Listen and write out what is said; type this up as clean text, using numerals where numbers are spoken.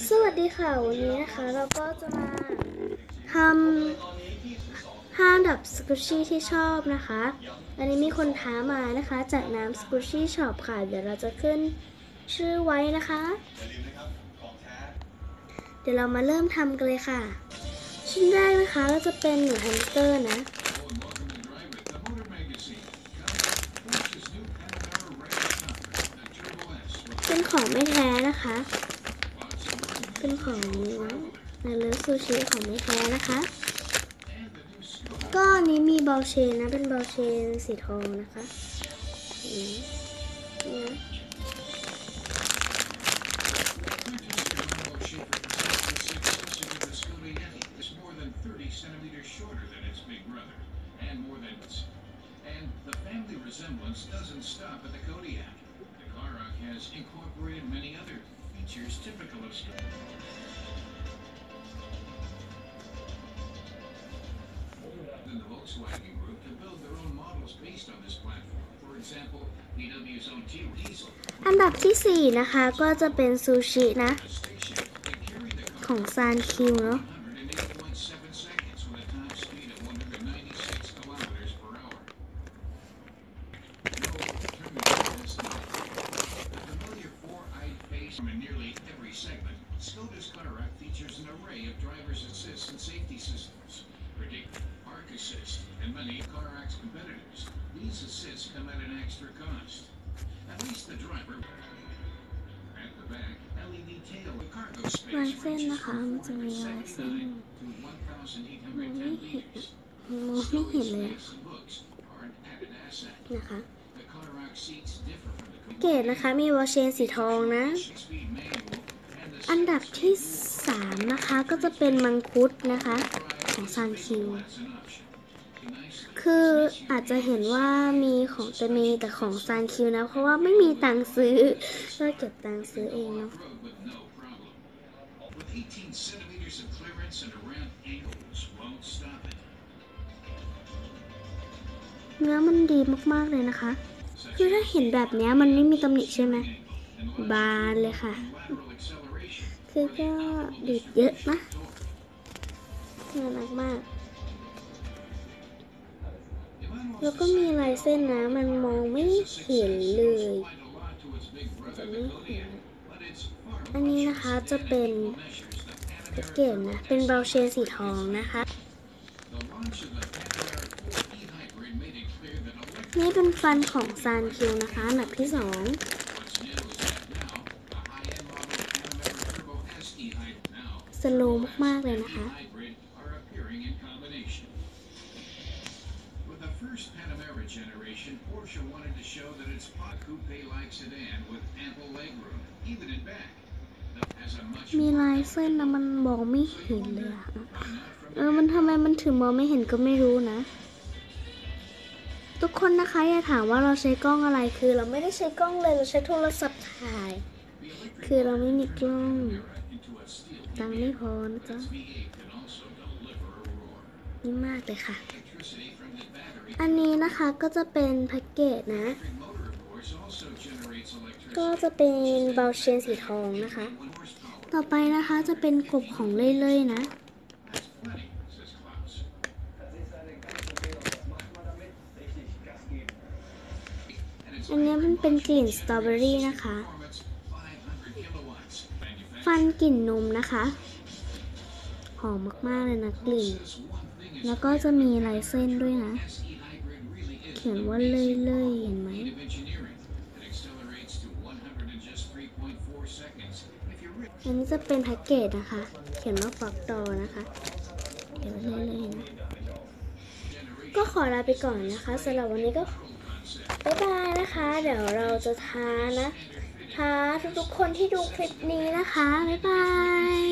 สวัสดีค่ะวันนี้นะคะเราก็จะมาทำ5อันดับสกูชี่ที่ชอบนะคะอันนี้มีคนท้ามานะคะจากน้ำสกูชี่ช็อปค่ะเดี๋ยวเราจะขึ้นชื่อไว้นะคะเดี๋ยวเรามาเริ่มทำกันเลยค่ะชิ้นแรกนะคะเราจะเป็นหนูแฮมสเตอร์นะเป็นของไม่แท้นะคะเป็นของนาเลิฟซูชิของไม่แท้นะคะก็นี้มีบอลเชนนะเป็นบอลเชนสีทองนะคะนี่อันดับที่4นะคะก็จะเป็นซูชินะของซานคิวเนาะลายเส้นนะคะมันจะมีลายเส้นมองไม่เห็นเลยนะคะเกตนะคะมีวอลเชนสีทองนะอันดับที่3นะคะก็จะเป็นมังคุดนะคะของซานคิวคืออาจจะเห็นว่ามีของแต่ของซานคิวนะเพราะว่าไม่มีตังค์ซื้อก็เก็บตังค์ซื้อเองเนาะเนื้อมันดีมากๆเลยนะคะคือถ้าเห็นแบบนี้มันไม่มีตำหนิใช่ไหมบานเลยค่ะคือก็ดีดเยอะนะน่ารักมากแล้วก็มีลายเส้นนะมันมองไม่เห็นเลยจะไม่เห็นอันนี้นะคะจะเป็นแพ็กเกจนะเป็นบราวเชนสีทองนะคะนี่เป็นฟันของซานคิวนะคะอันดับที่2สโลว์มากๆเลยนะคะมีลายเส้นนะมันมองไม่เห็นเลยอะมันทำไมมันถึงมองไม่เห็นก็ไม่รู้นะทุกคนนะคะอย่าถามว่าเราใช้กล้องอะไรคือเราไม่ได้ใช้กล้องเลยเราใช้โทรศัพท์ถ่ายคือเราไม่มีกล้องตังค์ไม่พอนะจ๊ะนี่มากเลยค่ะอันนี้นะคะก็จะเป็นแพ็กเกจนะก็จะเป็นบอลเชนสีทองนะคะต่อไปนะคะจะเป็นกบของเล่ยๆนะอันนี้มันเป็นกลิ่นสตรอเบอรี่นะคะฟันกลิ่นนมนะคะหอมมากๆเลยนะกลิ่นแล้วก็จะมีลายเส้นด้วยนะเขียนว่าเล่ยๆเห็นไหมอันนี้จะเป็นแพ็กเกจนะคะเขียนว่าฟอกดอนะคะเขียนว่าเล่ยๆนะก็ขอลาไปก่อนนะคะสำหรับวันนี้ก็บ๊ายบายนะคะเดี๋ยวเราจะท้าทุกๆคนที่ดูคลิปนี้นะคะบ๊ายบาย